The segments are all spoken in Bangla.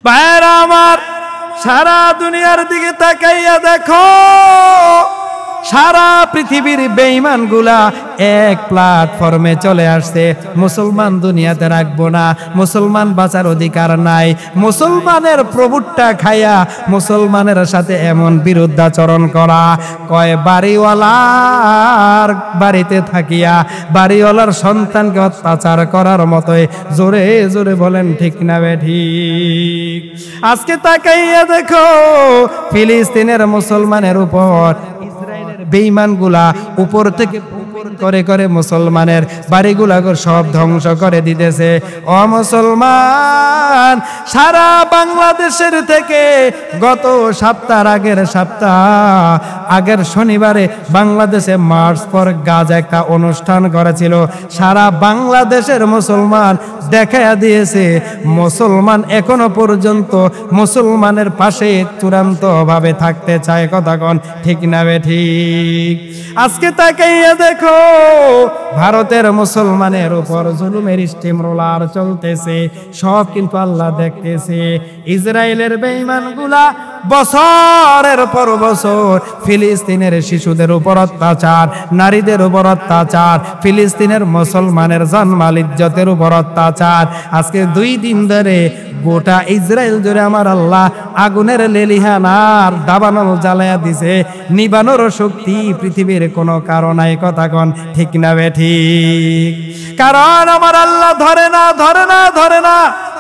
ভাইরা আমার, সারা দুনিয়ার দিকে তাকাইয়া দেখো, সারা পৃথিবীর বেঈমানগুলা এক প্ল্যাটফর্মে চলে আসছে। মুসলমান দুনিয়াতে রাখবো না, মুসলমান বাঁচার অধিকার নাই, মুসলমানের প্রভুটা খাইয়া মুসলমানের সাথে এমন বিরুদ্ধাচরণ করা। কয় বাড়িওয়ালার বাড়িতে থাকিয়া বাড়িওয়ালার সন্তানকে অত্যাচার করার মতোই। জোরে জোরে বলেন ঠিক না বেঠিক? আজকে তাকাইয়া দেখো, ফিলিস্তিনের মুসলমানের উপর বেঈমানগুলা উপর থেকে করে করে মুসলমানের বাড়িগুলা সব ধ্বংস করে দিতেছে। ও মুসলমান, সারা বাংলাদেশের থেকে গত আগের শনিবারে বাংলাদেশে মার্চ ফর গাজা একটা অনুষ্ঠান করেছিল। সারা বাংলাদেশের মুসলমান দেখাইয়া দিয়েছে মুসলমান এখনো পর্যন্ত মুসলমানের পাশে চূড়ান্ত ভাবে থাকতে চায়। কথা কোন ঠিক না বেঠিক? আজকে তাকাইয়া দেখো, ভারতের মুসলমানের উপর জুলুমের স্টিম রোলার চলতেছে, সব কিন্তু আল্লাহ দেখতেছে। ইসরায়েলের বেঈমানগুলা বছরের পর বছর ফিলিস্তিনের শিশুদের উপর অত্যাচার, নারীদের উপর অত্যাচার, ফিলিস্তিনের মুসলমানের জানমাল ইজ্জতের উপর অত্যাচার। আজকে 2 দিন ধরে গোটা ইসরায়েল জুড়ে আমার আল্লাহ আগুনের লেলিহানার দাবানল জ্বালায়া দিছে। নিবানোর শক্তি পৃথিবীর কোনো কারণ নাই। কথা কোন ঠিক না বেঠিক? কারণ আমার আল্লাহ ধরে না,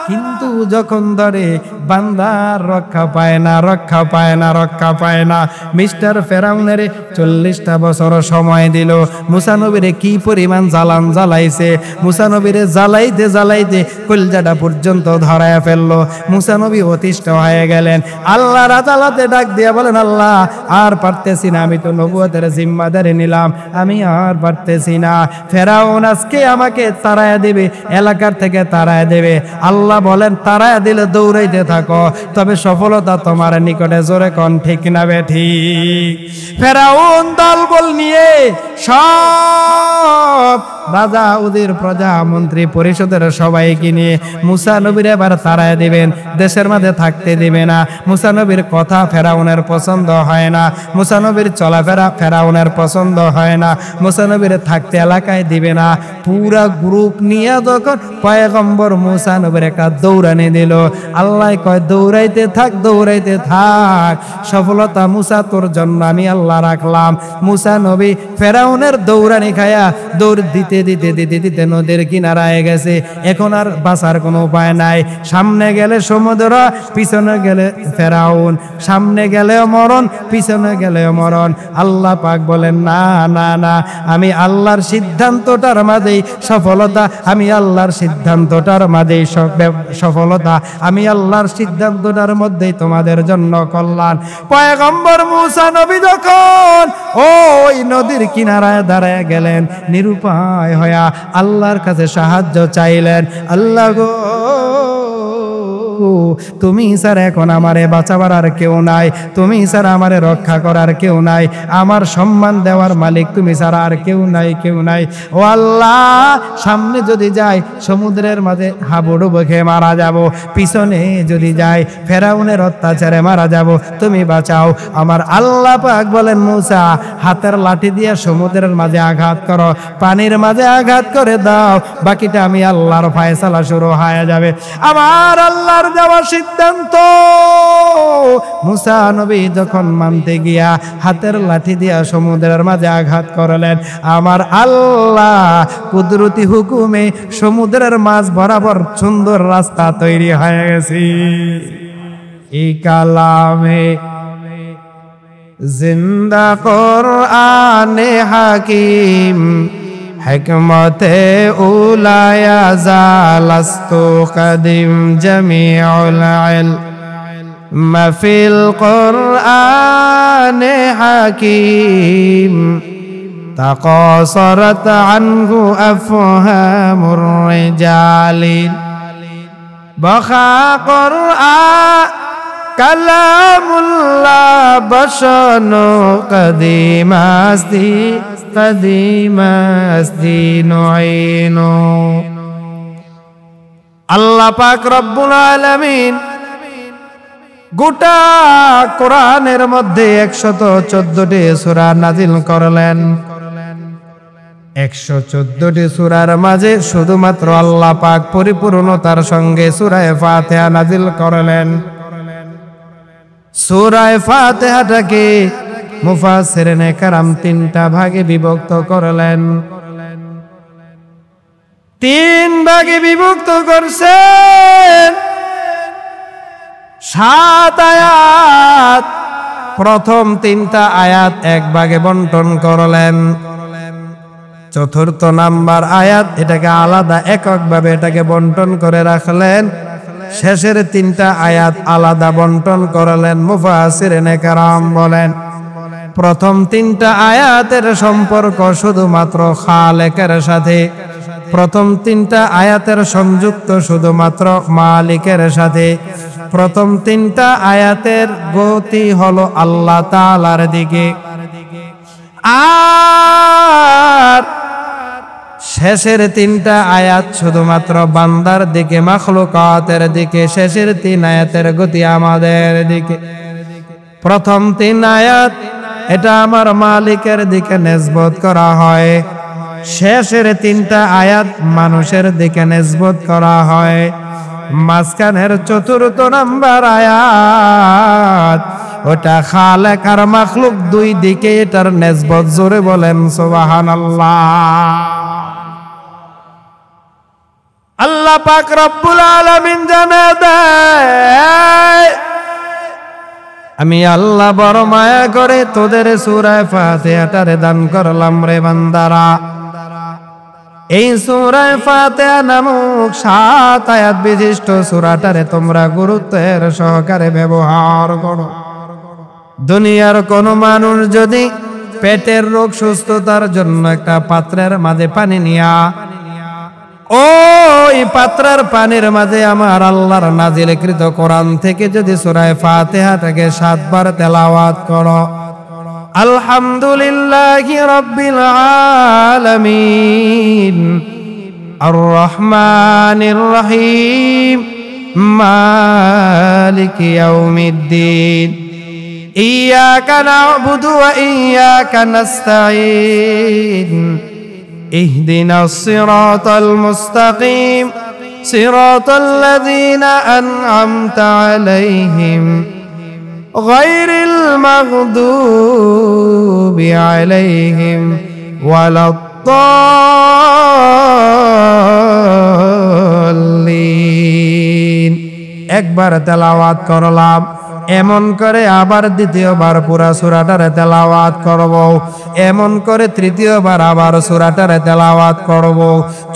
কিন্তু যখন ধরে বান্দার রক্ষা পায় না। মিস্টার ফেরাউনের 40টা বছর সময় দিল। মুসা নবীরে কি পরিমাণ জ্বালাইছে। মুসা নবীরে জ্বালাইতে কলজাটা পর্যন্ত ধরায়া ফেললো। মুসা নবী অতিষ্ঠ হয়ে গেলেন। আল্লাহর আদালতে ডাক দিয়া বলেন, আল্লাহ আর পারতেছি না, আমি তো নবুয়তের জিম্মাদারি নিলাম, আমি আর পারতেছি না। ফেরাউন আজকে আমাকে তাড়ায়া দিবে, এলাকার থেকে তাড়ায়া দেবে। আল্লাহ বলেন, তাড়ায়া দিলে দৌড়াইতে থাকো, তবে সফলতা তোমার নিকটে। জোরে কোন ঠিক না বেঠিক? ফেরাউন দলবল নিয়ে সব রাজা, উজির, প্রজা, মন্ত্রী পরিষদের সবাইকে নিয়ে মুসা নবীর এবার তাড়ায় দিবেন, দেশের মাঝে থাকতে দিবে না। মুসা নবীর কথা ফেরাউনের পছন্দ হয় না, মুসা নবীর চলাফেরা ফেরাউনের পছন্দ হয় না, মুসা নবীর থাকতে এলাকায় দিবে না। পুরা গ্রুপ নিয়ে যখন পয়গম্বর মুসা নবীর একটা দৌড়ানি দিল, আল্লাহ কয় দৌড়াইতে থাক, সফলতা মুসা তোর জন্য আমি আল্লাহ রাখলাম। মুসা নবী ফেরাউনের দৌড়ানি খায়া দৌড় দিতে নদীর কিনারায় গেছে। এখন আর বাঁচার কোনো উপায় নাই। সামনে গেলে সমুদ্র, পিছনে গেলে ফেরাউন, সামনে গেলেও মরণ, পিছনে গেলেও মরণ। আল্লাহ পাক বলেন, না, আমি আল্লাহর সিদ্ধান্তটার মাঝেই সফলতা, আমি আল্লাহর সিদ্ধান্তটার মাঝেই সফলতা, আমি আল্লাহর সিদ্ধান্তটার মধ্যেই তোমাদের জন্য কল্যাণ। পয়গম্বর মুসা নবী যখন ওই নদীর কিনারায় দাঁড়ায় গেলেন, নিরুপায় হয়া আল্লাহর কাছে সাহায্য চাইলেন। আল্লাহ গো, তুমি স্যার এখন আমারে বাঁচাবার আর কেউ নাই, তুমি স্যার আমারে রক্ষা করার কেউ নাই, আমার সম্মান দেওয়ার মালিক তুমি ছাড়া আর কেউ নাই। ও আল্লাহ, সামনে যদি যাই সমুদ্রের মাঝে হাবুডুবু খেয়ে মারা যাব, পিছনে যদি যাই ফেরাউনের অত্যাচারে মারা যাব, তুমি বাঁচাও। আমার আল্লাহ পাক বলেন, মুসা হাতের লাঠি দিয়ে সমুদ্রের মাঝে আঘাত করো, পানির মাঝে আঘাত করে দাও, বাকিটা আমি আল্লাহর ফায়সালা শুরু হয়ে যাবে। আমার আল্লাহর দেওয়া সিদ্ধান্ত। মুসা নবী যখন মানতে গিয়া হাতের লাঠি দিয়া সমুদ্রের মাঝে আঘাত করলেন, আমার আল্লাহ কুদরতি হুকুমে সমুদ্রের মাঝ বরাবর সুন্দর রাস্তা তৈরি হয়ে গেছে। এই কালামে জিন্দা কোরআনে হাকিম, হিকমতে উলায়া জালাস্তু কদিম জামিউল ইলম ফিল কোরআনে হাকিম, তাকাসারাত আনহু আফহামুর রিজালিন, বাখা কোরআন কালামুল্লাহ বশনো কদিমাস্তি নয়নো। আল্লাহ পাক রব্বুল আলামিন গোটা কোরআনের মধ্যে 114টি সূরা নাজিল করলেন। 114টি সূরার মাঝে শুধুমাত্র আল্লাহ পাক পরিপূর্ণতার সঙ্গে সূরা ফাতিহা নাজিল করলেন। সূরা ফাতিহাটাকে মুফাসসিরিনে কেরাম 3টা ভাগে বিভক্ত করলেন। 3 ভাগে বিভক্ত করছেন। 7 আয়াত, প্রথম 3টা আয়াত 1 ভাগে বন্টন করলেন। 4th নাম্বার আয়াত এটাকে আলাদা এককভাবে এটাকে বন্টন করে রাখলেন। শেষের 3টা আয়াত আলাদা বন্টন করলেন। মুফাসসিরিনে কেরাম বলেন প্রথম 3টা আয়াতের সম্পর্ক শুধুমাত্র খালেকের সাথে, প্রথম 3টা আয়াতের সংযুক্ত শুধুমাত্র মালিকের সাথে, প্রথম 3টা আয়াতের গতি হলো আল্লাহ তাআলার দিকে, আর শেষের 3টা আয়াত শুধুমাত্র বান্দার দিকে, মাখলুকাতের দিকে। শেষের 3 আয়াতের গতি আমাদের দিকে। প্রথম 3 আয়াত এটা আমার মালিকের দিকে নিসবত করা হয়, শেষের 3টা আয়াত মানুষের দিকে নিসবত করা হয়। মাঝখানের 4th নাম্বার আয়াত ওটা খালেক আর মাখলুক দুই দিকে এটার নিসবত। জোরে বলেন সুবহানাল্লাহ। আল্লাহ পাক রব্বুল আলামিন জানা দেয় আমি আল্লাহ বড় মায়া করে তোদের সূরা ফাতিহাটারে দান করলাম রে বান্দারা। এই সূরা ফাতিহা নামক 7 আয়াত বিশিষ্ট সূরাটারে তোমরা গুরুত্বের সহকারে ব্যবহার করো। দুনিয়ার কোন মানুষ যদি পেটের রোগ সুস্থতার জন্য একটা পাত্রের মাঝে পানি নিয়া ওই পাত্রের পানির মাঝে আমার আল্লাহর নাজিলকৃত কোরআন থেকে যদি সূরা ফাতিহাটাকে 7 বার তেলাওয়াত করো, আলহামদুলিল্লাহি রাব্বিল আলামিন আর রহমানির রহিম মালিকি ইয়াউমিদ্দিন ইয়াকা না'বুদু ওয়া ইয়াকা নাস্তাঈন اهدنا الصراط المستقيم صراط الذين أنعمت عليهم غير المغضوب عليهم ولا الضالين। একবার তেলাওয়াত করলাম, এমন করে আবার দ্বিতীয়বার পুরা সূরাটারে তেলাওয়াত করব, এমন করে তৃতীয়বার আবার সূরাটারে তেলাওয়াত করব,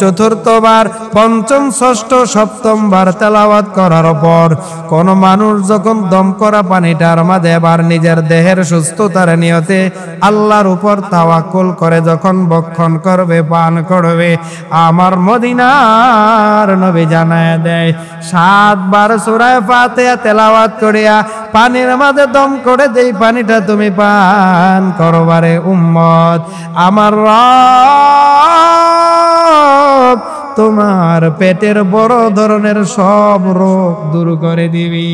চতুর্থবার, পঞ্চম, ষষ্ঠ, সপ্তমবার তেলাওয়াত করার পর কোন মানুষ যখন দম করা পানিটার মাঝে এবার নিজের দেহের সুস্থতার নিয়তে আল্লাহর উপর তাওয়াক্কুল করে যখন বক্ষণ করবে, পান করবে, আমার মদিনার নবী জানায় দেয় 7 বার সূরা ফাতিহা তেলাওয়াত করিয়া পানির মাঝে দম করে দেই পানিটা তুমি পান করবারে উম্মত, আমার রব তোমার পেটের বড় ধরনের সব রোগ দূর করে দিবি।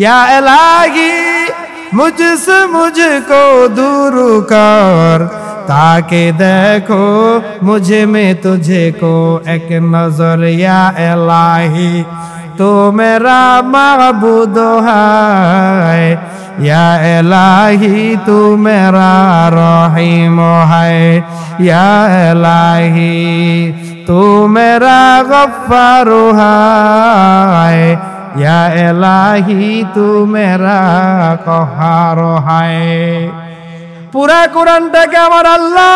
ইয়া ইলাহি মুঝসে মুঝকো দূর কর, তাকে দেখো মুঝে में तुझे को एक नजर। या इलाही तो मेरा माबूद है, या इलाही तू मेरा रहीम है, या इलाही तू मेरा गफ्फार है, या इलाही तू मेरा कहार है। পুরা কোরআনটাকে আমার আল্লাহ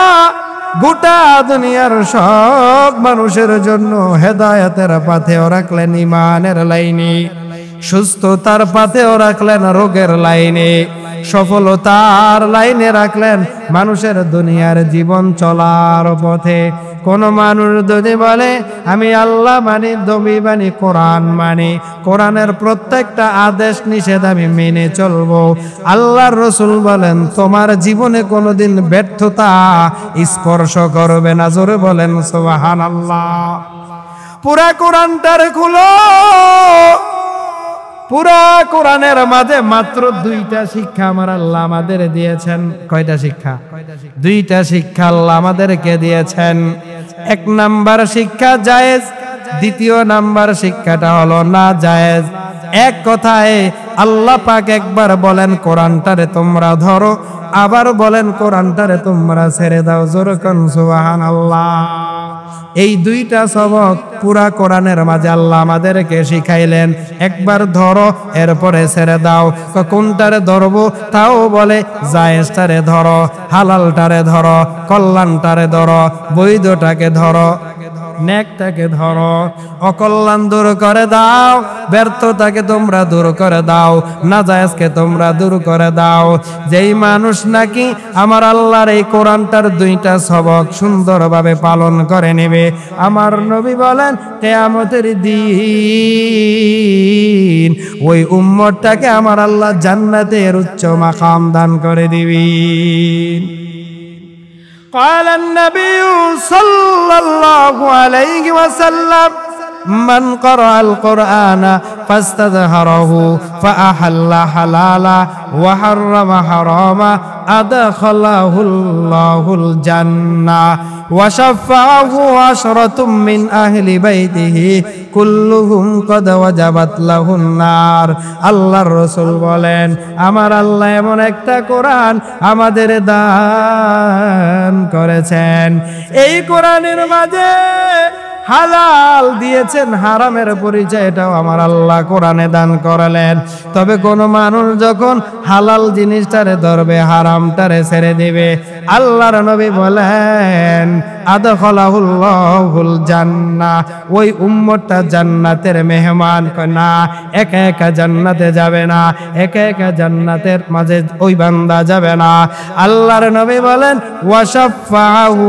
গোটা দুনিয়ার সব মানুষের জন্য হেদায়েতের পথেও রাখলেন, ঈমানের লাইনে, সুস্থতার পথেও রাখলেন, রোগের লাইনে, সফলতার লাইনে রাখলেন, মানুষের দুনিয়ার জীবন চলার পথে। কোন মানুষ যদি বলে আমি আল্লাহ মানি, নবী মানি, কোরআন মানি, কোরআনের প্রত্যেকটা আদেশ নিষেধ আমি মেনে চলবো, আল্লাহর রাসূল বলেন তোমার জীবনে কোনোদিন ব্যর্থতা স্পর্শ করবে না। জোরে বলেন সুবহানাল্লাহ। পুরা কোরআনটার খুলো, পুরা কোরআনের মাঝে মাত্র দুইটা শিক্ষা আমার আল্লাহ আমাদের দিয়েছেন। কয়টা শিক্ষা? দুইটা শিক্ষা আল্লাহ আমাদেরকে দিয়েছেন। এক নাম্বার শিক্ষা জায়েজ, দ্বিতীয় নাম্বার শিক্ষাটা হলো না জায়েজ। এক কথায় আল্লাহ পাক একবার বলেন কোরআনটারে তোমরা ধরো, আবার বলেন কোরআনটারে তোমরা ছেড়ে দাও। জোরে কোন সুবহানাল্লাহ। এই দুইটা সবক পুরা কোরআনের মাঝে আল্লাহ আমাদেরকে শিখাইলেন। একবার ধরো, এরপরে ছেড়ে দাও। কোনটারে ধরবো? তাও বলে জায়েজটারে ধরো, হালালটারে ধরো, কল্যাণটারে ধরো, বৈধটাকে ধরো, নেকটাকে ধরো। অকল্যাণ দূর করে দাও, ব্যর্থতাকে তোমরা দূর করে দাও, নাজায়েজকে তোমরা দূর করে দাও। যেই মানুষ নাকি আমার আল্লাহর এই কোরআনটার দুইটা সবক সুন্দরভাবে পালন করে নেবে, আমার নবী বলেন কিয়ামতের দিন ওই উম্মতটাকে আমার আল্লাহ জান্নাতের উচ্চ মাকাম দান করে দিবেন। قال النبي صلى الله عليه وسلم من قرأ القرآن فاستظهره فأحل حلالا وحرم حراما أدخله الله الجنة وشفعه عشرة من أهل بيته كلهم قد وجبت له النار। আল্লাহর রাসূল বলেন আমার আল্লাহ এমন একটা কোরআন আমাদের দান করেছেন, এই কোরআনের মাঝে হালাল দিয়েছেন, হারামের পরিচয় এটাও আমার আল্লাহ কোরআনে দান করালেন। তবে কোন মানুষ যখন হালাল জিনিসটারে ধরবে, হারামটারে ছেড়ে দিবে, আল্লাহর নবী বলেন আদখালাহুল্লাহুল জান্নাহ, ওই উম্মতটা জান্নাতের মেহমান। না, একা একা জান্নাতে যাবে না, একা একা জান্নাতের মাঝে ওই বান্দা যাবে না। আল্লাহর নবী বলেন ওয়াশাফাহু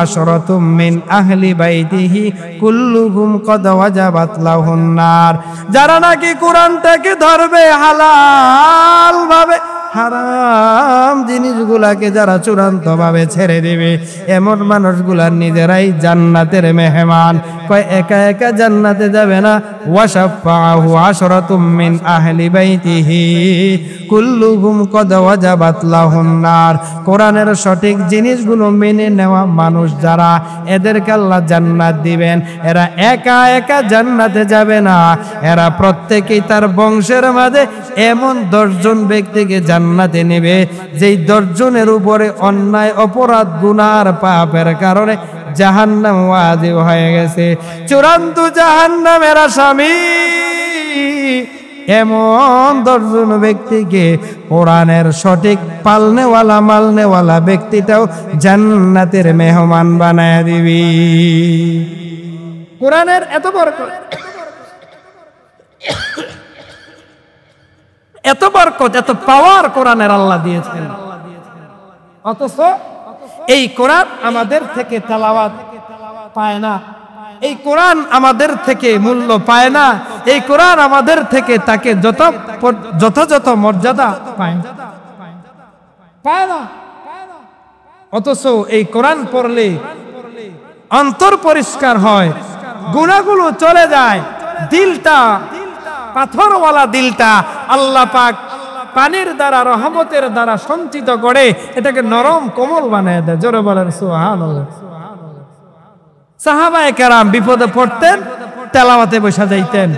আশরাতুম মিন আহলি বাইতিহি কুল্লুহুম কদ ওয়াজাবাত লাহুন নার। যারা নাকি কোরআনটাকে ধরবে হালাল ভাবে, হারাম জিনিসগুলাকে যারা চূড়ান্ত ভাবে ছেড়ে দিবে, এমন মানুষগুলা নিজেরাই জান্নাতের মেহমান। কয় একা একা জান্নাতে যাবে না। ওয়াশাফাহু আশরাতুম মিন আহলি বাইতিহি কুল্লুহুম কদ ওয়াজাবাত লাহুন নার। কোরআনের সঠিক জিনিসগুলো মেনে নেওয়া মানুষ যারা, এদেরকে আল্লাহ জান্নাত দিবেন। এরা একা একা জান্নাতে যাবে না, এরা প্রত্যেকেই তার বংশের মাঝে এমন 10 জন ব্যক্তিকে জান্নাতে নেবে, যেই 10 জনের উপরে অন্যায় অপরাধ গুনার পাপের কারণে জাহান্নাম ওয়াজিব হয়ে গেছে, চূড়ান্ত জাহান্নামের আসামি। এমন 10 জন ব্যক্তিকে কোরআনের সঠিক পালনেওয়ালা মালনেওয়ালা ব্যক্তিটাও জান্নাতের মেহমান বানায় দিবি। কোরআনের এত বরকত, এত বরকত, এত পাওয়ার কোরআনের আল্লাহ দিয়েছেন। অথচ এই কোরআন আমাদের থেকে তেলাওয়াত পায় না, এই কোরআন আমাদের থেকে মূল্য পায় না, এই কোরআন আমাদের থেকে তাকে যথাযথ মর্যাদা পায় না। অথচ এই কোরআন পড়লে অন্তর পরিষ্কার হয়, গুনাহগুলো চলে যায়, দিলটা পাথরওয়ালা দিলটা আল্লাহ পাক পানির দ্বারা, রহমতের দ্বারা সঞ্চিত করে এটাকে নরম কোমল বানিয়ে দেয়। জোরে বলেন সুবহানাল্লাহ। সাহাবায়ে কেরাম বিপদে পড়তেন, তেলাওয়াতে বসে যাইতেন,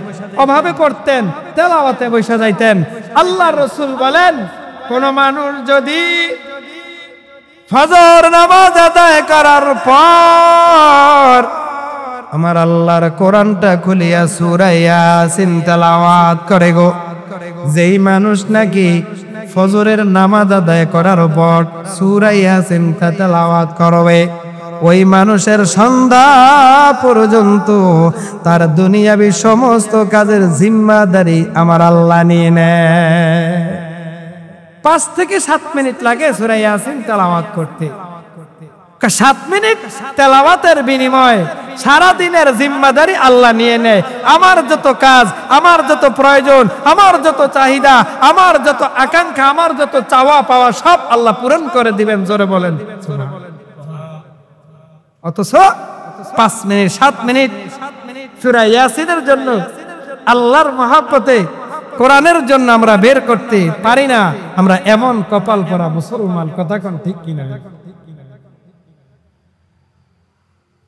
অভাবে পড়তেন, তেলাওয়াতে বসে যাইতেন। আল্লাহর রাসূল বলেন কোন মানুষ যদি ফজর নামাজ আদায় করার পর আমার আল্লাহর কোরআনটা খুলিয়া সূরা ইয়াসিন তেলাওয়াত করে গো, যেই মানুষ নাকি ফজরের নামাজ আদায় করার পর সূরা ইয়াসিন তেলাওয়াত করবে, ওই মানুষের সন্ধ্যা পর্যন্ত তার দুনিয়াবি সমস্ত কাজের জিম্মাদারি আমার আল্লাহ নিয়ে নেয়। 5 থেকে 7 মিনিট লাগে সূরা ইয়াসিন তেলাওয়াত করতে। 7 মিনিট তেলাওয়াতের বিনিময়ে সারা দিনের জিম্মাদারি আল্লাহ নিয়ে নেয়। আমার যত কাজ, আমার যত প্রয়োজন, আমার যত চাহিদা, আমার যত আকাঙ্ক্ষা, আমার যত চাওয়া পাওয়া সব আল্লাহ পূরণ করে দিবেন। জোরে বলেন। অথচ 5 মিনিট 7 মিনিট সূরা ইয়াসিনের জন্য আল্লাহর মহব্বতে কোরআনের জন্য আমরা বের করতে পারি না, আমরা এমন কপাল পরা মুসলমান, কথা কোন ঠিক কিনা?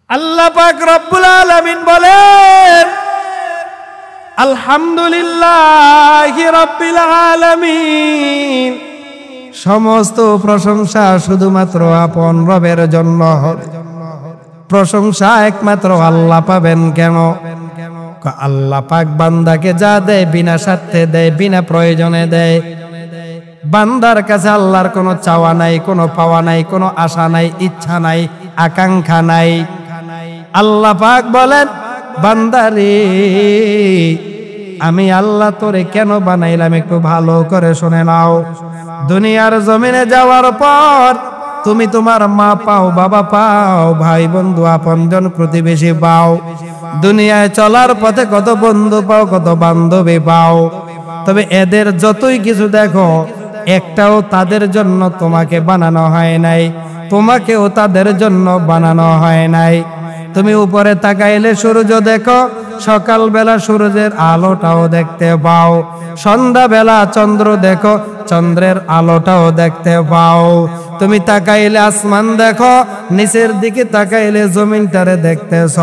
আল্লাহ পাক রব্বুল আলামিন বলেন, আলহামদুলিল্লাহি রাব্বিল আলামিন, সমস্ত প্রশংসা শুধুমাত্র আপন রবের জন্য। প্রশংসা একমাত্র আল্লাহ পাবেন কেন? আল্লাহ পাক বান্দাকে যা দেয় বিনা স্বার্থে দেয়, বিনা প্রয়োজনে দেয়। বান্দার কাছে আল্লাহর কোনো চাওয়া নাই, কোনো পাওয়া নাই, কোনো আশা নাই, ইচ্ছা নাই, আকাঙ্ক্ষা নাই। আল্লাহ পাক বলেন, বান্দারে আমি আল্লাহ তোরে কেন বানাইলাম একটু ভালো করে শুনে নাও। দুনিয়ার জমিনে যাওয়ার পর তুমি তোমার মা পাও, বাবা পাও, ভাই বন্ধু আপনজন প্রতিবেশী পাও। দুনিয়ায় চলার পথে কত বন্ধু পাও, কত বান্ধবী পাও। তবে এদের যতই কিছু দেখো, একটাও তাদের জন্য তোমাকে বানানো হয় নাই, তোমাকেও তাদের জন্য বানানো হয় নাই। তুমি উপরে তাকাইলে সূর্য দেখো, সকালবেলা সূর্যের আলোটাও দেখতে পাও। সন্ধ্যাবেলা চন্দ্র দেখো, চন্দ্রের আলোটাও দেখতে পাও। তুমি তাকাইলে আসমান দেখো, নিচের দিকে তাকাইলে জমিনটারে দেখতেছ।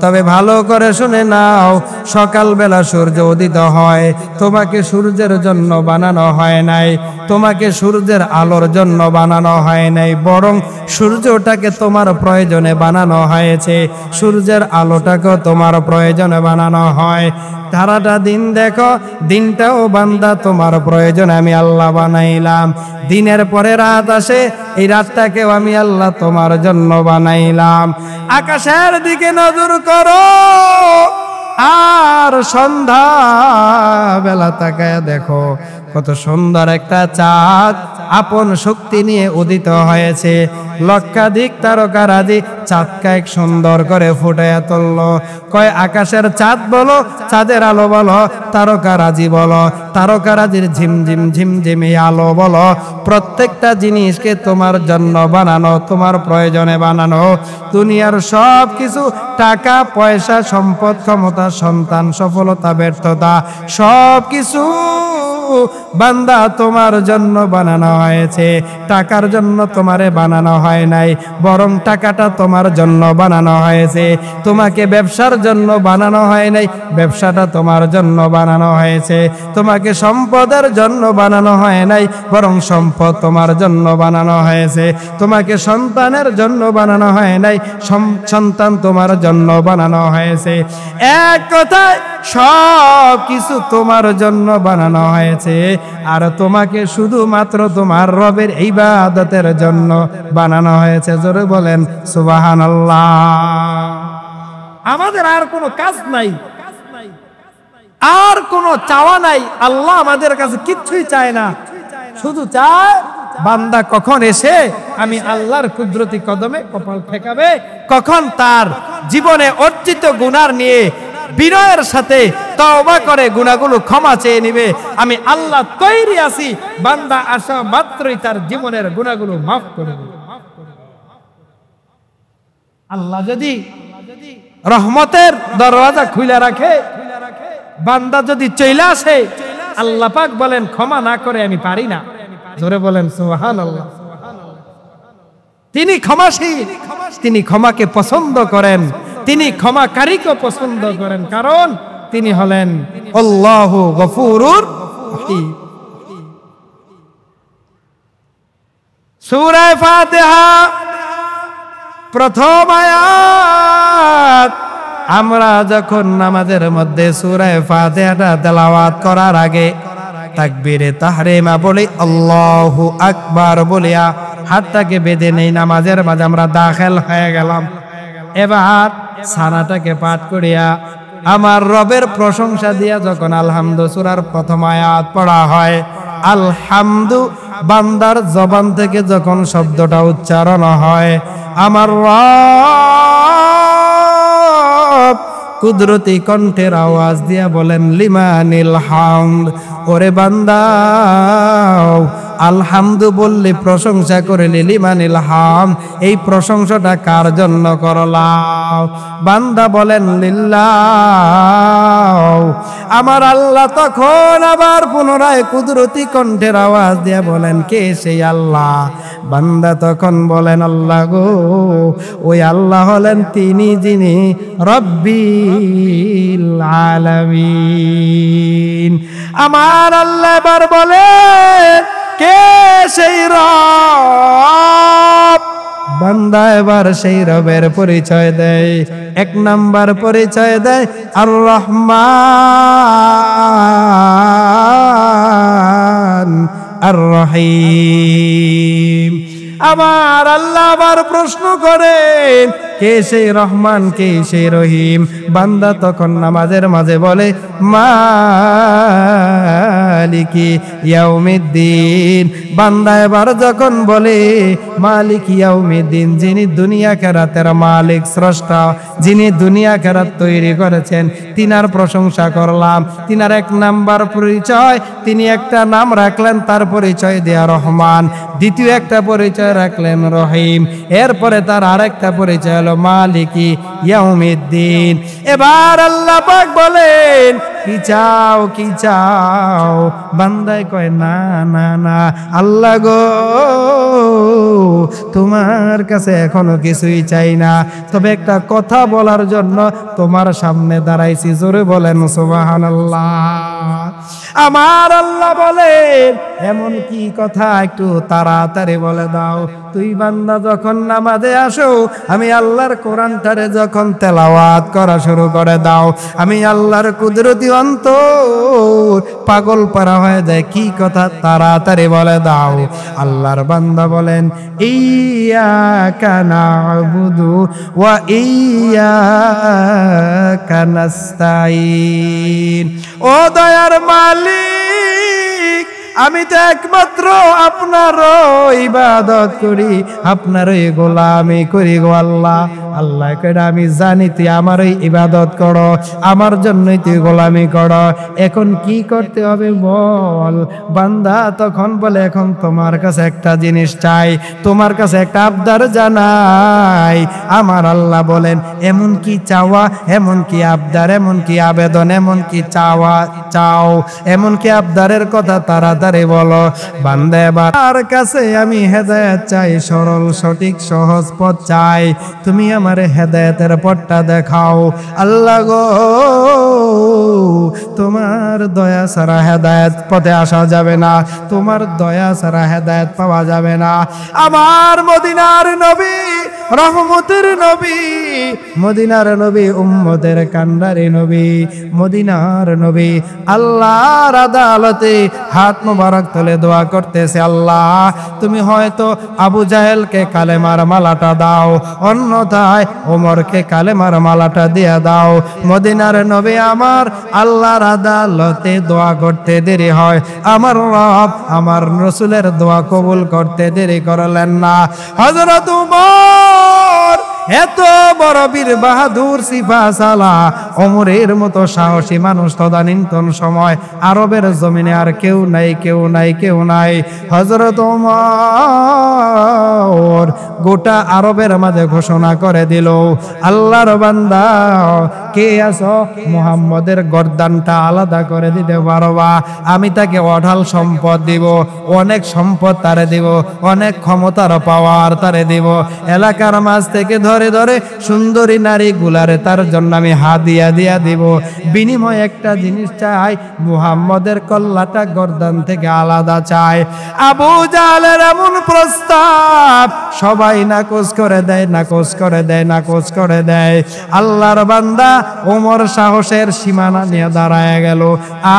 তবে ভালো করে শুনে নাও, সকালবেলা সূর্য উদিত হয়, তোমাকে সূর্যের জন্য বানানো হয় নাই, তোমাকে সূর্যের আলোর জন্য বানানো হয় নাই, বরং সূর্যটাকে তোমার প্রয়োজনে বানানো হয়েছে, সূর্যের আলোটাকেও তোমার প্রয়োজনে বানানো হয়। সারাটা দিন দেখো, দিনটাও বান্দা তোমার প্রয়োজনে আমি আল্লাহ বানাইলাম। দিনের পরে রাত আসে, এই রাতটাকেও আমি আল্লাহ তোমার জন্য বানাইলাম। আকাশের দিকে নজর করো, আর সন্ধ্যা বেলা তাকায় দেখো, কত সুন্দর একটা চাঁদ আপন শক্তি নিয়ে উদিত হয়েছে। লক্ষাধিক তারকারাজি চাঁদকে এক সুন্দর করে ফুটাইয়া তুলল। কয় আকাশের চাঁদ বলো, চাঁদের আলো বলো, তারকারাজি বলো, তারকারাজির ঝিমঝিম ঝিমঝিমি আলো বলো, প্রত্যেকটা জিনিসকে তোমার জন্য বানানো, তোমার প্রয়োজনে বানানো। দুনিয়ার সব কিছু, টাকা পয়সা, সম্পদ, ক্ষমতা, সন্তান, সফলতা, ব্যর্থতা, সব কিছু বান্দা তোমার জন্য বানানো হয়েছে। টাকার জন্য তোমারে বানানো হয় নাই, বরং টাকাটা তোমার জন্য বানানো হয়েছে। তোমাকে ব্যবসার জন্য বানানো হয় নাই, ব্যবসাটা তোমার জন্য বানানো হয়েছে। তোমাকে সম্পদের জন্য বানানো হয় নাই, বরং সম্পদ তোমার জন্য বানানো হয়েছে। তোমাকে সন্তানের জন্য বানানো হয় নাই, সন্তান তোমার জন্য বানানো হয়েছে। এক কথায় সব কিছু তোমার জন্য বানানো হয়েছে, আর তোমাকে শুধুমাত্র তোমার রবের ইবাদতের জন্য বানানো হয়েছে। জোরে বলেন সুবহানাল্লাহ। আমাদের আর কোনো কাজ নাই, আর কোনো চাওয়া নাই। আল্লাহ আমাদের কাছে কিচ্ছুই চায় না, শুধু চায় বান্দা কখন এসে আমি আল্লাহর কুদরতি কদমে কপাল ঠেকাবে, কখন তার জীবনে অর্জিত গুনাহ নিয়ে বিনয়ের সাথে তওবা করে গুনাহগুলো ক্ষমা চেয়ে নিবে। আমি আল্লাহ তৈরি আছি, বান্দা আসা মাত্রই তার জীবনের গুনাহগুলো মাফ করে দেবে। আল্লাহ যদি রহমতের দরওয়াজা খুলে রাখে, বান্দা যদি চলে আসে, আল্লাহ পাক বলেন ক্ষমা না করে আমি পারি না। জোরে বলেন সুবহানাল্লাহ। তিনি ক্ষমাশীল, তিনি ক্ষমাকে পছন্দ করেন, তিনি ক্ষমাকারীকে পছন্দ করেন, কারণ তিনি হলেন আল্লাহু গফুরুর রহিম। সূরা ফাতিহা প্রথম আয়াত। আমরা যখন নামাজের মধ্যে সূরা ফাতিহাটা তেলাওয়াত করার আগে তাকবীরে তাহরিমা বলি, আল্লাহু আকবার বলিয়া হাতটাকে বেঁধে নেই, নামাজের মাঝে আমরা দাখিল হয়ে গেলাম। এবার সানাটাকে পাঠ করিয়া আমার রবের প্রশংসা দিয়া যখন আলহামদু সূরার প্রথম আয়াত পড়া হয়, আলহামদু বান্দার জবান থেকে যখন শব্দটা উচ্চারণ হয়, আমার রব কুদরতি কণ্ঠের আওয়াজ দিয়া বলেন লিমানিল হামদ, ওরে বান্দা আলহামদু বললে প্রশংসা করে লিমানিল হাম, এই প্রশংসাটা কার জন্য করলাম? বান্দা বলেন লিল্লাহ। আমার আল্লাহ তখন আবার পুনরায় কুদরতি কণ্ঠের আওয়াজ দিয়ে বলেন, কে সেই আল্লাহ? বান্দা তখন বলেন, আল্লাহ গো, ওই আল্লাহ হলেন তিনি যিনি রব্বিল আলামিন। আমার আল্লাহ এবার বলেন, কে সেই রব? বান্দা এবার সেই রবের পরিচয় দেয়। এক নাম্বার পরিচয় দেয় আর রহমান আর রহিম। আমার আল্লাহ আবার প্রশ্ন করেন, কে সেই রহমান, কে সেই রহিম? বান্দা তখন নামাজের মাঝে বলে, মালিকি ইয়াউমিদ্দিন। বান্দা এবার যখন বলে মালিক ইয়াউমিদ্দিন, যিনি দুনিয়া খেরাতের মালিক, স্রষ্টা, যিনি দুনিয়া খেরাত তৈরি করেছেন, তিনার প্রশংসা করলাম। তিনার এক নাম্বার পরিচয়, তিনি একটা নাম রাখলেন, তার পরিচয় দেয়া রহমান। দ্বিতীয় একটা পরিচয় রাখলেন রহিম। এরপরে তার আরেকটা পরিচয় হলো মালিকি ইয়াউমিদ্দিন। এবার আল্লাহ পাক বলেন, কি চাও, কি চাও? বান্দায় কয়, না না না আল্লাহ গো, তোমার কাছে এখনো কিছুই চাই না, তবে একটা কথা বলার জন্য তোমার সামনে দাঁড়াইছি। জোরে বলেন সুবহানাল্লাহ। আমার আল্লাহ বলেন, এমন কি কথা, একটু তাড়াতাড়ি বলে দাও। তুই বান্দা যখন নামাজে আসো, আমি আল্লাহর কোরআনটারে যখন তেলাওয়াত করা শুরু করে দাও, আমি আল্লাহর কুদরতি অন্তর পাগল পারা হয়ে যায়। কি কথা, তাড়াতাড়ি বলে দাও। আল্লাহর বান্দা বলেন, ইয়্যাকা না'বুদু ওয়া ইয়্যাকা নাস্তাঈন। ও দয়ার মালিক, আমি তো একমাত্র আপনারও ইবাদত করি, আপনারই গোলামি করি গো আল্লাহ। আল্লাহ কইরা, আমি জানি তুই আমারই ইবাদত করো, আমার জন্যই তুই গোলামি করো, এখন কি করতে হবে বল। বান্দা তখন বলে, এখন তোমার কাছে একটা জিনিস চাই, তোমার কাছে একটা আবদার জানাই। আমার আল্লাহ বলেন, এমন কি চাওয়া, এমন কি আবদার, এমন কি আবেদন, এমন কি চাওয়া চাও, এমন কি আবদারের কথা তাড়াতাড়ি বলো। বান্দা এবার কাছে আমি হেদায়েত চাই, সরল সঠিক সহজ পথ চাই, তুমি আমারে হেদায়েতের পথটা দেখাও। আল্লাহ গো, তোমার দয়া ছাড়া হেদায়েত পথে আসা যাবে না, তোমার দয়া ছাড়া হেদায়েত পাওয়া যাবে না। আমার মদিনার নবী, রহমতের নবী, মদিনার নবী, উম্মতের কান্ডারি নবী, মদিনার নবী আল্লাহর আদালতে হাত মোবারক তুলে দোয়া করতেছে, আল্লাহ তুমি হয়তো আবু জাহেলকে কালেমার মালাটা দাও, অন্যথায় ওমরকে কালেমার মালাটা দিয়ে দাও। মদিনার নবী আমার আল্লাহর আদালতে দোয়া করতে দেরি হয়, আমার রব আমার রাসূলের দোয়া কবুল করতে দেরি করলেন না। হযরত ওমর এত বড় বীর বাহাদুর সিপাহসালা, ওমরের মতো সাহসী মানুষ তদানীন্তন সময় আরবের জমিনে আর কেউ নাই, কেউ নাই, কেউ নাই। হযরত ওমর গোটা আরবের মাঝে ঘোষণা করে দিল, আল্লাহর বান্দা কে আছো, মুহাম্মদের গর্দানটা আলাদা করে দিতে পারবা, আমি তাকে অঢাল সম্পদ দিব, অনেক সম্পদ তারে দিব, অনেক ক্ষমতার পাওয়ার তারে দিব, এলাকার মাঝ থেকে ধরে ধরে সুন্দরী নারী গুলারে তার জন্য আমি হাদিয়া দিয়া দিব, বিনিময় একটা জিনিস চাই, মুহাম্মদের কল্লাটা গর্দান থেকে আলাদা চাই। আবু জাহেলের এমন প্রস্তাব সবাই নাকচ করে দেয়, নাকচ করে দেয়, নাকচ করে দেয়। আল্লাহর বান্দা ওমর সাহসের সীমানা নিয়ে দাঁড়ায় গেল,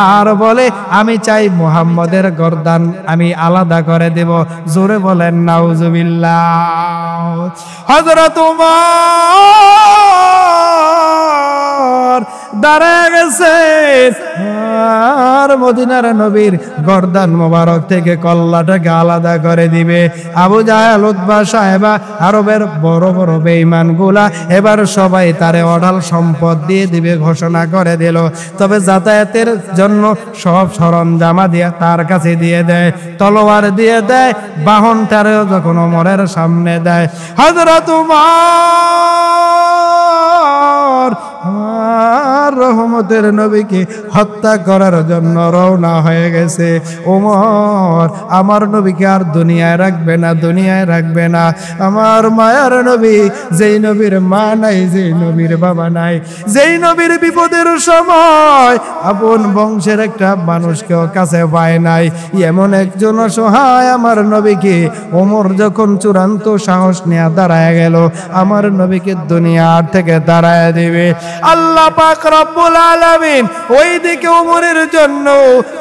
আর বলে আমি চাই মুহাম্মদের গর্দান আমি আলাদা করে দেব। জোরে বলেন নাউজুবিল্লাহ। হযরত ওমর দাঁড়ায় গেছে, আমার মদিনার নবীর গর্দান মোবারক থেকে কল্লাটাকে আলাদা করে দিবে। আবু জাহেল, উতবা, সাহেবা, আরবের বড় বড় বেঈমানগুলা এবার সবাই তারে অঢাল সম্পদ দিয়ে দিবে ঘোষণা করে দিল। তবে যাতায়াতের জন্য সব সরঞ্জামা দিয়ে তার কাছে দিয়ে দেয়, তলোয়ার দিয়ে দেয়, বাহনটারেও যখন ওমরের সামনে দেয়। হযরত ওমর আমার রহমতের নবীকে হত্যা করার জন্য রওনা হয়ে গেছে। ওমর আমার নবীকে আর দুনিয়ায় রাখবে না, দুনিয়ায় রাখবে না। আমার মায়ার নবী, যেই নবীর মা নাই, যেই নবীর বাবা নাই, যেই নবীর বিপদের সময় আপন বংশের একটা মানুষকেও কাছে পায় নাই, এমন একজন অসহায় আমার নবীকে ওমর যখন চূড়ান্ত সাহস নিয়ে দাঁড়ায় গেল, আমার নবীকে দুনিয়ার থেকে দাঁড়ায় দিবে, আল্লাহ পাক রব্বুল আলামিন ওই দিকে ওমরের জন্য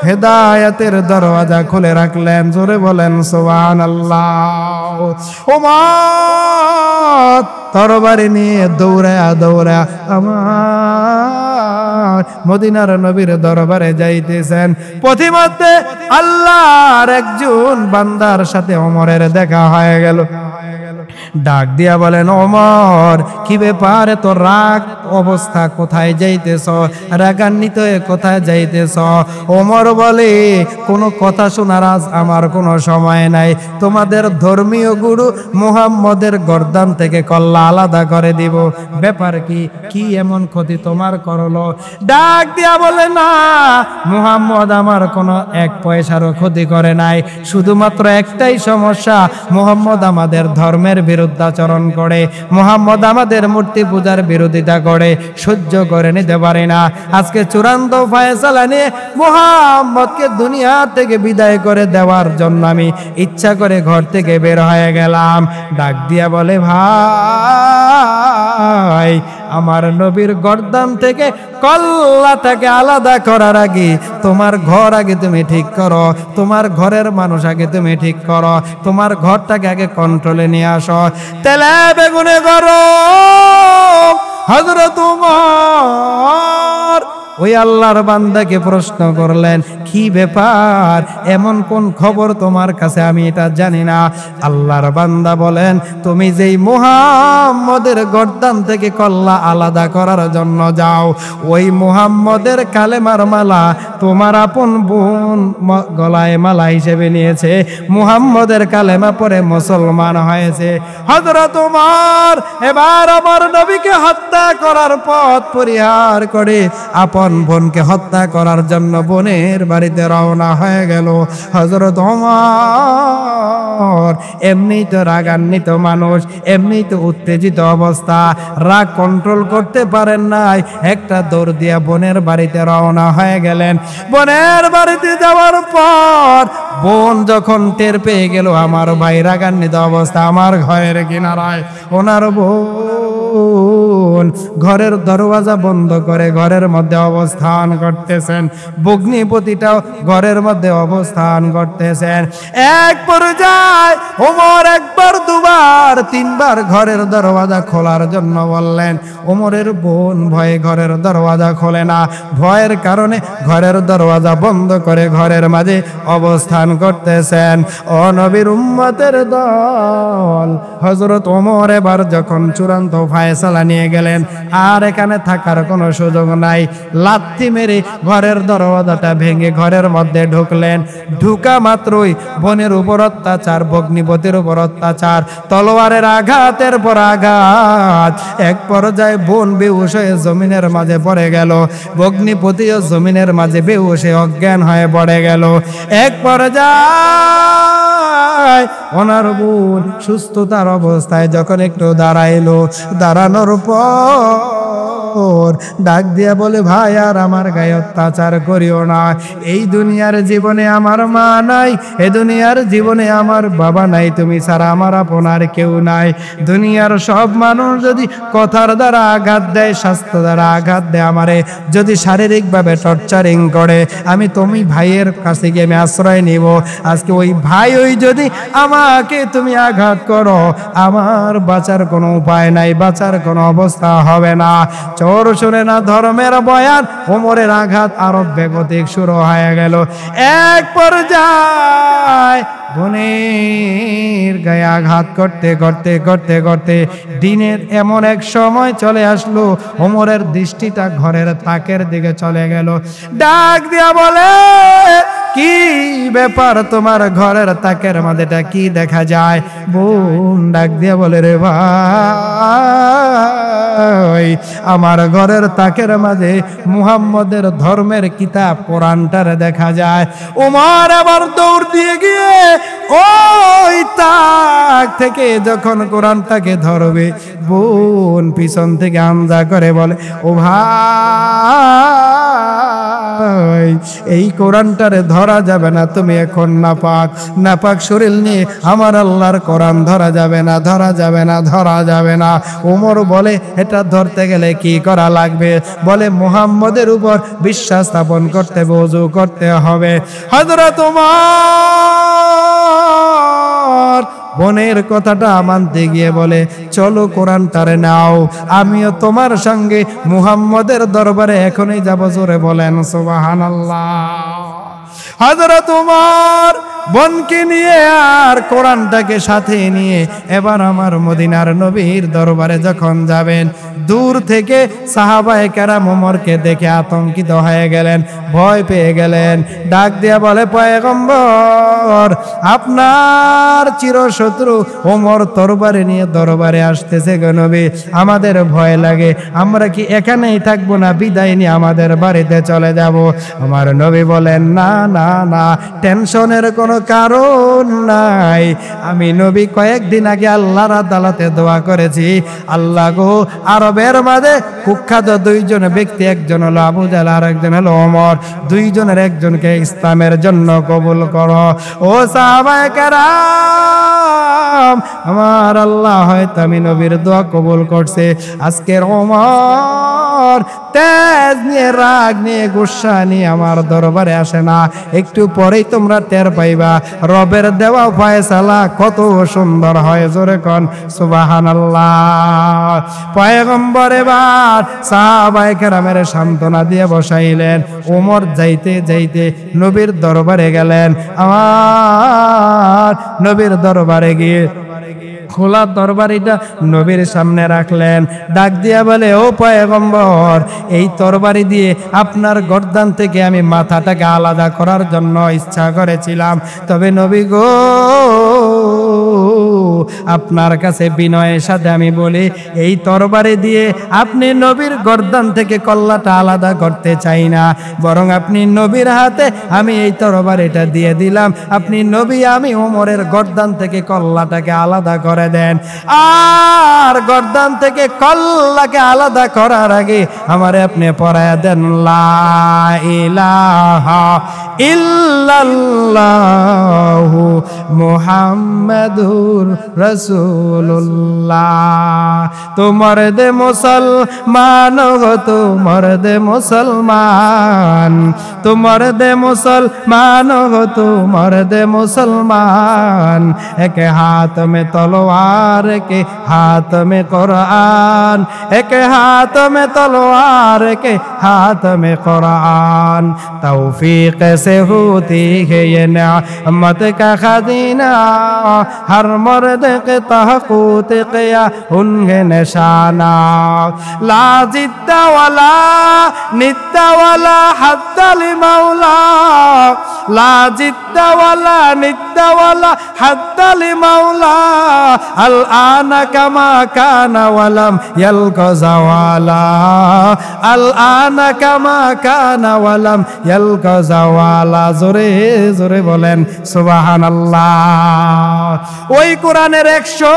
হেদায়েতের দরওয়াজা খুলে রাখলেন। জোরে বলেন সুবহানাল্লাহ। ওমর তরবারি নিয়ে দৌড়া দৌড়া আমার মদিনার নবীর দরবারে যাইতেছেন। পথিমধ্যে আল্লাহর একজন বান্দার সাথে ওমরের দেখা হয়ে গেল। ডাক দিয়া বলেন, ওমর কি ব্যাপার, এত রাগ অবস্থা, কোথায় যাইতেছ? রাগান্বিত হয়ে কোথায় যাইতেছ? ওমর বলে, কোনো কথা শোনার আজ আমার কোনো সময় নাই। তোমাদের ধর্মীয় গুরু মুহাম্মদের গর্দান থেকে কল্লা আলাদা করে দিব। ব্যাপার কি? কি এমন ক্ষতি তোমার করলো? ডাক দিয়া বলে, না, মুহাম্মদ আমার কোনো এক পয়সারও ক্ষতি করে নাই। শুধুমাত্র একটাই সমস্যা, মুহাম্মদ আমাদের ধর্মের বিরুদ্ধাচরণ করে, মুহাম্মদ আমাদের মূর্তি পূজার বিরোধিতা করে, সহ্য করে নিতে পারে না। আজকে চূড়ান্ত ফয়সালা নিয়ে মুহাম্মদকে দুনিয়া থেকে বিদায় করে দেওয়ার জন্য আমি ইচ্ছা করে ঘর থেকে বের হয়ে গেলাম। ডাক দিয়া বলে, ভাই, আমার নবীর গর্দান থেকে কল্লাটাকে আলাদা করার আগে তোমার ঘর আগে তুমি ঠিক করো, তোমার ঘরের মানুষ আগে তুমি ঠিক করো, তোমার ঘরটাকে আগে কন্ট্রোলে নিয়ে আসো। তেলে বেগুনে গরম হযরত ওমর ওই আল্লাহর বান্দাকে প্রশ্ন করলেন, কি ব্যাপার, এমন কোন খবর তোমার কাছে, আমি এটা জানি না। আল্লাহর বান্দা বলেন, তুমি যেই মুহাম্মদের গর্দান থেকে কল্লা আলাদা করার জন্য যাও, ওই মুহাম্মদের কালেমার মালা তোমার আপন বোন গলায় মালা হিসেবে নিয়েছে, মুহাম্মদের কালেমা পড়ে মুসলমান হয়েছে। হযরত ওমর এবার আমার নবীকে হত্যা করার পথ পরিহার করে আপন বোনকে হত্যা করার জন্য বোনের বাড়িতে রওনা হয়ে গেল। হযরত ওমর এমনি তো রাগান্বিত মানুষ, এমনি তো উত্তেজিত অবস্থা, রাগ কন্ট্রোল করতে পারেন নাই, একটা দৌড় দিয়া বোনের বাড়িতে রওনা হয়ে গেলেন। বোনের বাড়িতে যাওয়ার পর বোন যখন টের পেয়ে গেল আমার ভাই রাগান্বিত অবস্থা আমার ঘরের কিনারায়, ওনার বোন ঘরের দরওয়াজা বন্ধ করে ঘরের মধ্যে অবস্থান করতেছেন, ভগ্নিপতিটাও ঘরের মধ্যে অবস্থান করতেছেন। এক পর্যায়ে ওমর একবার, দুবার, তিনবার ঘরের দরওয়াজা খোলার জন্য বললেন। ওমরের বোন ভয়ে ঘরের দরওয়াজা খোলে না, ভয়ের কারণে ঘরের দরওয়াজা বন্ধ করে ঘরের মাঝে অবস্থান করতেছেন। ও নবীর উম্মতের দল, হযরত ওমর এবার যখন চূড়ান্ত ফয়সালা নিয়ে গেলেন, আর এখানে থাকার কোনো সুযোগ নাই, লাথি মেরে ঘরের দরওয়াজাটা ভেঙে ঘরের মধ্যে ঢুকলেন। ঢুকা মাত্রই বোনের উপর অত্যাচার, ভগ্নিপতির উপর অত্যাচার, তলোয়ারের আঘাতের পর আঘাত। এক পর্যায়ে বোন বেহুশ হয়ে জমিনের মাঝে পড়ে গেল, ভগ্নিপতিও জমিনের মাঝে বেহুশ হয়ে অজ্ঞান হয়ে পড়ে গেল। এক পর্যায়ে ওনার বোন সুস্থতার অবস্থায় যখন একটু দাঁড়াইলো, দাঁড়ানোর পর ডাক দিয়া বলে, ভাই আর আমার গায়ে অত্যাচার করিও না। এই দুনিয়ার জীবনে আমার মা নাই, এ দুনিয়ার জীবনে আমার বাবা নাই, তুমি ছাড়া আমার আপনার কেউ নাই। দুনিয়ার সব মানুষ যদি কথার দ্বারা আঘাত দেয়, স্বাস্থ্য দ্বারা আঘাত দেয়, আমারে যদি শারীরিকভাবে টর্চারিং করে, তুমি ভাইয়ের কাছে গিয়ে আমি আশ্রয় নিব। আজকে ওই ভাই ওই যদি আমাকে তুমি আঘাত করো, আমার বাঁচার কোনো উপায় নাই, বাঁচার কোনো অবস্থা হবে না। চোর শুনে না ধর্মের বয়ান, ওমরের আঘাত আরো বেগতিক শুরু হয়ে গেল। এক পর্যায়ে বোনের গায়ে আঘাত করতে করতে করতে করতে দিনের এমন এক সময় চলে আসলো, ওমরের দৃষ্টিটা ঘরের তাকের দিকে চলে গেল। ডাক দিয়া বলে, কি ব্যাপার, তোমার ঘরের তাকের মধ্যেটা কি দেখা যায়? বোন ডাক দিয়া বলে, রে ভাই, আমার ঘরের তাকের মাঝে মুহাম্মদের ধর্মের কিতাব কোরআনটার দেখা যায়। ওমর আবার দৌড় দিয়ে গিয়ে ওই তাক থেকে যখন কোরআনটাকে ধরবে, বোন পিছন থেকে আমজা করে বলে, ও ভাই, এই কোরআনটারে ধরা যাবে না, তুমি এখন নাপাক, নাপাক শরীর নিয়ে আমার আল্লাহর কোরআন ধরা যাবে না, ধরা যাবে না, ধরা যাবে না। ওমর বলে, এটা ধরতে গেলে কি করা লাগবে? বলে, মুহাম্মদের উপর বিশ্বাস স্থাপন করতে হবে, ওযু করতে হবে। হযরত ওমর বোনের কথাটা মানতে গিয়ে বলে, চলো কোরআনটারে নাও, আমিও তোমার সঙ্গে মুহাম্মদের দরবারে এখনই যাব। জোরে বলেন সুবহানাল্লাহ। হযরত ওমর বোনকে নিয়ে আর কোরআনটাকে সাথে নিয়ে এবার আমার মদিনার নবীর দরবারে যখন যাবেন, দূর থেকে সাহাবায়ে কেরাম ওমরকে দেখে আতঙ্কিত হয়ে গেলেন, ভয় পেয়ে গেলেন। ডাক দিয়া বলে, পয়গম্বর, আপনার চিরশত্রু ওমর তরবারি নিয়ে দরবারে আসতেছে গো নবী, আমাদের ভয় লাগে, আমরা কি এখানেই থাকবো না বিদায় নিয়ে আমাদের বাড়িতে চলে যাব? আমার নবী বলেন, না না না, টেনশনের কোনো কারণ নাই। আমি নবী কয়েকদিন আগে আল্লাহর আদালতে দোয়া করেছি, আল্লাহ গো, আরবের মাঝে কুখ্যাত দুইজন ব্যক্তি, একজন হলো আবু জাহল আর একজন হলো ওমর, দুইজনের একজনকে ইসলামের জন্য কবুল করো। ও সাহাবায়ে কেরাম, আমার আল্লাহ হয়তো আমি নবীর দোয়া কবুল করছে। আজকের ওমর তেজ নিয়ে, রাগ নিয়ে, গুসা নিয়ে আমার দরবারে আসে না, একটু পরেই তোমরা টের পাইবা রবের দেওয়া ফয়সালা কত সুন্দর হয়। জোরে কোন সুবহানাল্লাহ। পয়গম্বর এবার সাহাবায়ে কেরামের সান্ত্বনা দিয়ে বসাইলেন। ওমর যাইতে যাইতে নবীর দরবারে গেলেন। আমার নবীর দরবারে গিয়ে খোলা তরবারিটা নবীর সামনে রাখলেন। ডাক দিয়া বলে, ও পয়গম্বর, এই তরবারি দিয়ে আপনার গর্দান থেকে আমি মাথাটাকে আলাদা করার জন্য ইচ্ছা করেছিলাম, তবে নবী গো, আপনার কাছে বিনয়ের সাথে আমি বলি, এই তরবারি দিয়ে আপনি নবীর গর্দান থেকে কল্লাটা আলাদা করতে চাই না, বরং আপনি নবীর হাতে আমি এই তরবারিটা দিয়ে দিলাম, আপনি নবী, আমি ওমরের গর্দান থেকে কল্লাটাকে আলাদা করে দেন। আর গর্দান থেকে কল্লাকে আলাদা করার আগে আমারে আপনি পড়ায়া দেন, লা ইলাহা ইল্লাল্লাহু মুহাম্মাদুর রাসূলুল্লাহ। তোমার দে মুসলমান গো, তোমার দে মুসলমান, তোমার দে মুসলমান গো, তোমার দে মুসলমান, এক হাত में तलवार के हाथ में कुरान, एक हाथ में तलवार के हाथ में कुरान, तौफीक से होती है ये नेमत का खजीना, हर मर्द के तहक़ूक़ किया उनके निशाना, ला जिद्दा वला निद्दा वला हद्दा लिमौला, ला जिद्दा वला निद्दा वला हद्दा लिमौला, अल आना कमा काना वलम यल्का ज़वाला, अल आना कमा काना वलम यल्का ज़वाला। জোরে জোরে বলেন সুবহানাল্লাহ। ওই কোরআনের 100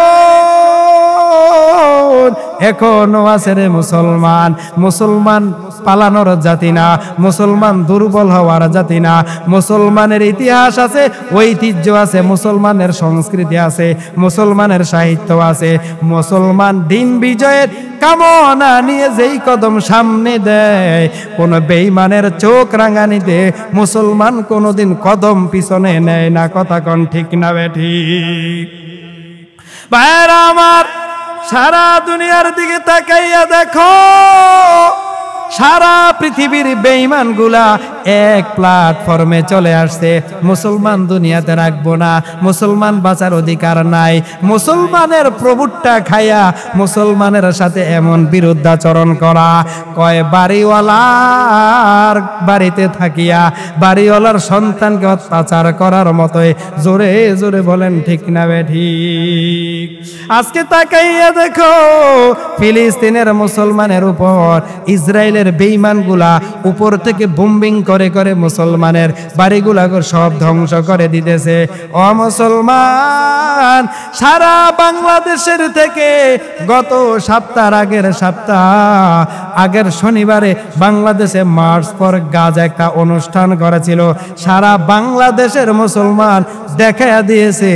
এখনো আছে রে মুসলমান। মুসলমান পালানোর জাতি না, মুসলমান দুর্বল হওয়ার জাতি না। মুসলমানের ইতিহাস আছে, ঐতিহ্য আছে, মুসলমানের সংস্কৃতি আছে, মুসলমানের সাহিত্য আছে। মুসলমান দিন বিজয়ের কামনা নিয়ে যেই কদম সামনে দেয়, কোন বেঈমানের চোখ রাঙানিতে মুসলমান কোনোদিন কদম পিছনে নেয় না। কথা কোন ঠিক না বেঠিক? ভাইরা আমার, সারা দুনিয়ার দিকে তাকাইয়া দেখো, সারা পৃথিবীর বেঈমানগুলা এক প্ল্যাটফর্মে চলে আসছে। মুসলমান দুনিয়াতে রাখবো না, মুসলমান বাঁচার অধিকার নাই। মুসলমানের প্রভুটা খাইয়া মুসলমানের সাথে এমন বিরুদ্ধাচরণ করা, কয় বাড়িওয়ালার বাড়িতে থাকিয়া বাড়িওয়ালার সন্তানকে অত্যাচার করার মতোই। জোরে জোরে বলেন ঠিক না ঠিক? আজকে তাকাইয়া দেখো, ফিলিস্তিনের মুসলমানের উপর ইসরায়েলের বেঈমানগুলা উপর থেকে বোম্বিং করে করে মুসলমানের বাড়িগুলাকে সব ধ্বংস করে দিতেছে। ও মুসলমান, সারা বাংলাদেশের থেকে গত আগের শনিবারে বাংলাদেশে মার্চ ফর গাজা একটা অনুষ্ঠান করেছিল। সারা বাংলাদেশের মুসলমান দেখাইয়া দিয়েছে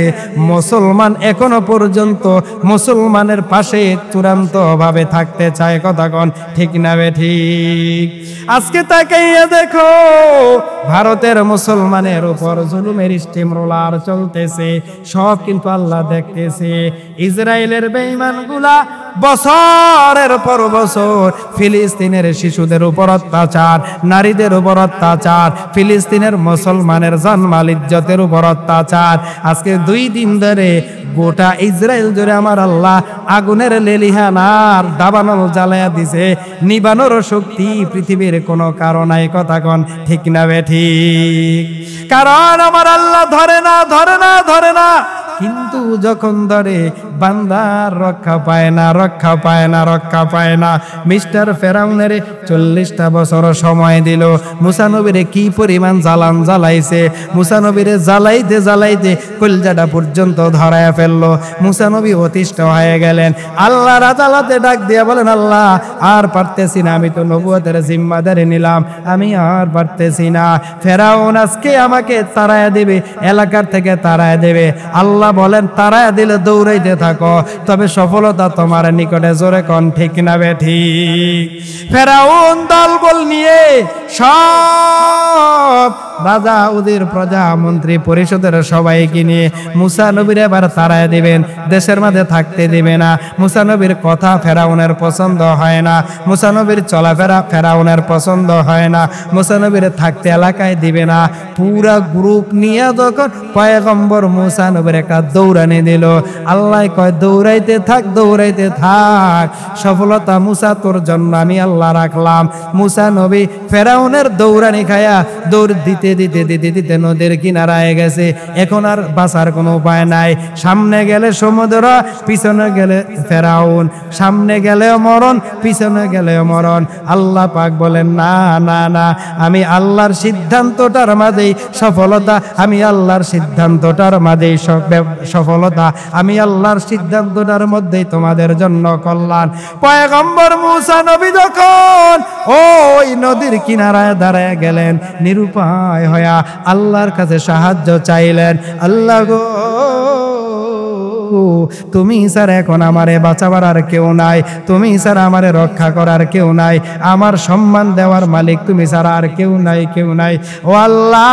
মুসলমান এখনো পর্যন্ত মুসলমানের পাশে চূড়ান্ত ভাবে থাকতে চায়। কথা কোন ঠিক না ঠিক? আজকে তাকাইয়া দেখো, ভারতের মুসলমানের উপর জুলুমের স্টিমরোলার চলতেছে, সব কিন্তু আল্লাহ দেখতেছে। ইসরায়েলের বেঈমানগুলা বছরের পর বছর ফিলিস্তিনের শিশুদের উপর অত্যাচার, নারীদের উপর অত্যাচার, ফিলিস্তিনের মুসলমানের জানমাল ইজ্জতের উপর অত্যাচার। আজকে 2 দিন ধরে গোটা ইসরায়েল জুড়ে আমার আল্লাহ আগুনের লেলিহানার দাবানল জ্বালায়া দিছে। নিবানোর শক্তি পৃথিবীর কোনো কারণ নাই। কথা কোন ঠিক না ঠিক? কারণ আমার আল্লাহ ধরে না, ধরে না, ধরে না। কিন্তু যখন ধরে বান্দার রক্ষা পায় না, রক্ষা পায় না, রক্ষা পায় না। মিস্টার ফেরাউনের 40টা বছর সময় দিল। মুসা নবীরে কি পরিমাণ জ্বালান জ্বালাইছে, মুসা নবীরে জ্বালাইতে জ্বালাইতে কলজাটা পর্যন্ত ধরায়া ফেললো। মুসা নবী অতিষ্ঠ হয়ে গেলেন, আল্লাহর আদালতে ডাক দিয়া বলেন, আল্লাহ আর পারতেছি না, আমি তো নবুয়তের জিম্মাদারি নিলাম, আমি আর পারতেছি না। ফেরাউন আজকে আমাকে তাড়ায়া দেবে, এলাকার থেকে তাড়ায়া দেবে। আল্লাহ বলেন, তাড়ায়া দিলে দৌড়াইতে থাকো, তবে সফলতা তোমার নিকটে। জোরে কোন ঠিক না ঠিক? ফেরাউন দলবল নিয়ে সব রাজা উজির প্রজা মন্ত্রী পরিষদের সবাইকে নিয়ে মুসা নবীর এবার তাড়ায় দিবেন, দেশের মাঝে থাকতে দিবে না। মুসা নবীর কথা ফেরাউনের পছন্দ হয় না, মুসা নবীর চলাফেরা ফেরাউনের পছন্দ হয় না, মুসা নবীর থাকতে এলাকায় দিবে না। পুরা গ্রুপ নিয়ে যখন পয়গম্বর মুসা নবীর একটা দৌড়ানি দিল, আল্লাহ কয় দৌড়াইতে থাক, দৌড়াইতে থাক, সফলতা মুসা তোর জন্য আমি আল্লাহ রাখলাম। মুসা নবী ফেরাউনের দৌড়ানি খায়া দৌড় দিতে দিতে দিতে দিতে নদীর কিনারায় গেছে। এখন আর বাঁচার কোনো উপায় নাই। সামনে গেলে সমুদ্র, পিছনে গেলে ফেরাউন, সামনে গেলেও মরণ, পিছনে গেলেও মরণ। আল্লাহ পাক বলেন, না না না, আমি আল্লাহর সিদ্ধান্তটার মাঝেই সফলতা, আমি আল্লাহর সিদ্ধান্তটার মাঝেই সফলতা, আমি আল্লাহর সিদ্ধান্তটার মধ্যেই তোমাদের জন্য কল্যাণ। পয়গম্বর মুসা নবী যখন ওই নদীর কিনারায় দাঁড়ায় গেলেন, নিরুপায় হয়া আল্লাহর কাছে সাহায্য চাইলেন, আল্লাহ গো তুমি ছাড়া এখন আমারে বাঁচাবার আর কেউ নাই, তুমি ছাড়া আমারে রক্ষা করার কেউ নাই, আমার সম্মান দেওয়ার মালিক তুমি ছাড়া আর কেউ নাই, কেউ নাই। ও আল্লাহ,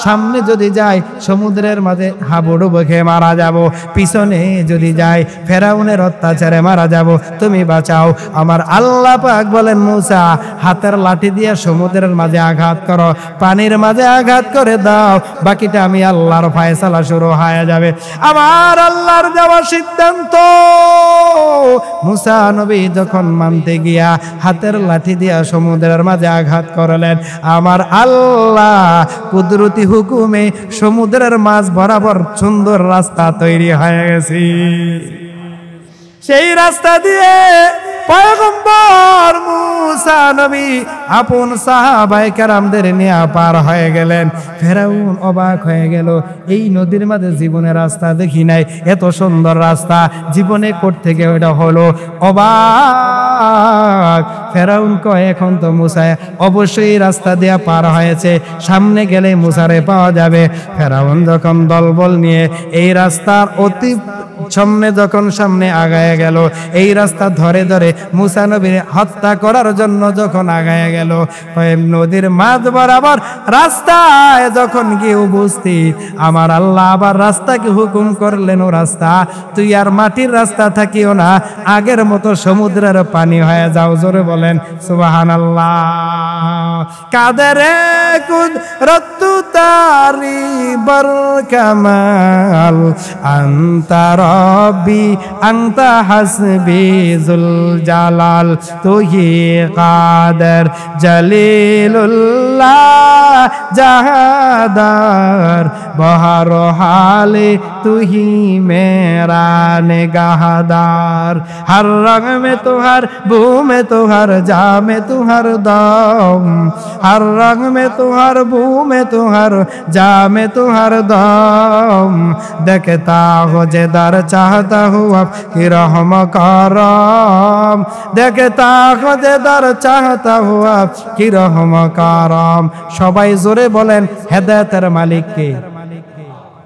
সামনে যদি যাই সমুদ্রের মাঝে হাবুডুবু খেয়ে মারা যাব, পিছনে যদি যাই ফেরাউনের অত্যাচারে মারা যাব, তুমি বাঁচাও। আমার আল্লাহ পাক বলেন, মুসা হাতের লাঠি দিয়ে সমুদ্রের মাঝে আঘাত করো, পানির মাঝে আঘাত করে দাও, বাকিটা আমি আল্লাহর ফয়সালা শুরু হয়ে যাবে। আমার আল্লাহর দেওয়া সিদ্ধান্ত। মুসা নবী যখন মানতে গিয়া হাতের লাঠি দিয়া সমুদ্রের মাঝে আঘাত করলেন, আমার আল্লাহ কুদরতি হুকুমে সমুদ্রের মাঝ বরাবর সুন্দর রাস্তা তৈরি হয়ে গেছে। সেই রাস্তা দিয়ে পয়গম্বর মুসা নবী আপন সাহাবায়ে কেরামদের নিয়ে পার হয়ে গেলেন। ফেরাউন অবাক হয়ে গেল, এই নদীর মাঝে জীবনে রাস্তা দেখি নাই, এত সুন্দর রাস্তা জীবনে করতে গিয়ে ওটা হলো। অবাক ফেরাউন কয়, এখন তো মুসা অবশ্যই রাস্তা দিয়ে পার হয়েছে, সামনে গেলে মুসারে পাওয়া যাবে। ফেরাউন যখন দলবল নিয়ে এই রাস্তার সামনে আগায় গেল, এই রাস্তা ধরে ধরে মুসা নবীর হত্যা করার জন্য যখন আগায় গেল, নদীর মাঝ বরাবর রাস্তায় যখন গিয়ে উপস্থিত, আমার আল্লাহ আবার রাস্তাকে হুকুম করলেন, ও রাস্তা তুই আর মাটির রাস্তা থাকিও না, আগের মতো সমুদ্রের পানি হয়ে যাও। জোরে বলেন সুবহানাল্লাহ। কাদেরে কুদরত তারি বরকামাল, আনতা রব্বি আনতা হাসবি জুল জালাল, তুহি কাদের জলিলুল্লাহ জাহাদার, বহর হালে তুহি মেরা নিগাহদার, हर रंग में तुहार, बू में तुहार, जा में तुहार दम, हर रंग में तुहार, बू में तुहार, जा में तुहार दम, देखता हो जे दर चाहता हूँ अब की रहम करम, देखता हो जे दर चाहता हूँ अब की रहम करम। সবাই জোরে বলেন হেদায়েতের মালিক কে?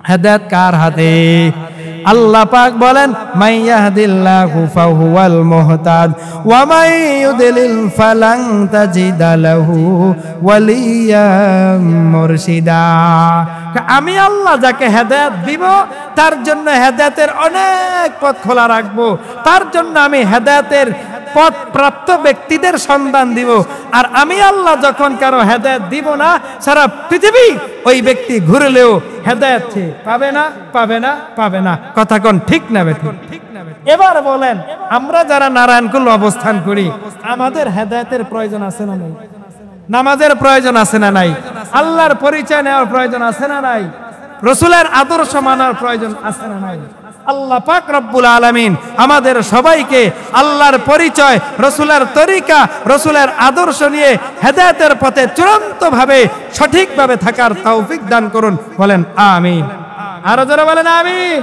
হেদায়েত কার হাতে? আল্লাহ পাক বলেন মাইয়াহদিল্লাহু ফাহুয়াল মুহতাদ ওয়া মান ইউদ্লিল ফালান তাজিদা লাহু ওয়ালিয়াম মুরশিদা। আমি আল্লাহ যাকে হেদায়েত দিব তার জন্য হেদায়েতের অনেক পথ খোলা রাখবো, তার জন্য আমি হেদায়েতের পথ প্রাপ্ত ব্যক্তিদের সন্ধান দিব। আর আমি আল্লাহ যখন কারো হেদায়েত দিব না, সারা পৃথিবী ওই ব্যক্তি ঘুরলেও হেদায়েত পাবে না, পাবে না, পাবে না। কথা কোন ঠিক না বেঠিক? এবার বলেন, আমরা যারা নারায়ণকুল অবস্থান করি, আমাদের হেদায়েতের প্রয়োজন আছে না নাই? নামাজের প্রয়োজন আছে না নাই? আল্লাহর পরিচয় নেওয়ার প্রয়োজন আছে না নাই? রাসূলের আদর্শ মানার প্রয়োজন আছে না নাই? আল্লাহ পাক রব্বুল আলামিন আমাদের সবাইকে আল্লাহর পরিচয়, রাসূলের তরিকা, রাসূলের আদর্শ নিয়ে হেদায়েতের পথে চূড়ান্তভাবে সঠিকভাবে থাকার তৌফিক দান করুন। বলেন আমিন। আরো জোরে বলেন আমিন।